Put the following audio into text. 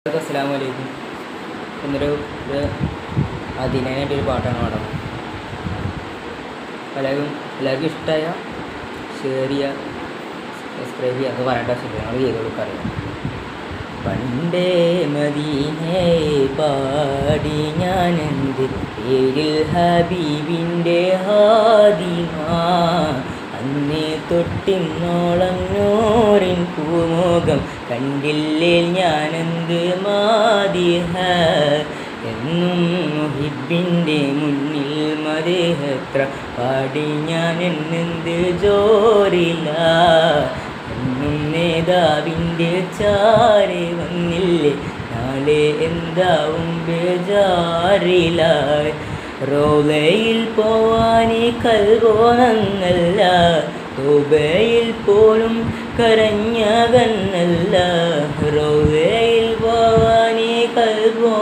അസ്സലാമു അലൈക്കും. എന്നൊരു അതിനായിട്ടൊരു പാട്ടാണ് പാടുന്നത്. എല്ലാവർക്കും ഇഷ്ടമായ ഷെയർ ചെയ്യുക, സബ്സ്ക്രൈബ് ചെയ്യുക, അത് പറയേണ്ട ആവശ്യമില്ല, ഞങ്ങൾ ചെയ്ത് കൊടുക്കാറില്ല. പണ്ടേ മദീനേ പാടി ഞാനെന്ത് പേരിൽ ഹബീബിൻ്റെ ഹാദിമ, അന്നേ തൊട്ടിന്നോളം നൂറിൻ പൂമുഖം കണ്ടില്ലേ ഞാനെന്ത് മാദിഹ, എന്നും മുഹിബിൻ്റെ മുന്നിൽ മദേഹത്ര പാടി ഞാൻ എന്നെന്ത് ജോറില്ല, എന്നും നേതാവിൻ്റെ ചാരെ വന്നില്ലേ നാളെ എന്താവും ബേജാറില, റോളയിൽ പോവാനേ കൽവോ നന്നല്ല, തോബയിൽ പോലും കരഞ്ഞ കണ്ണല്ല, റോളയിൽ പോവാനേ കൽവോ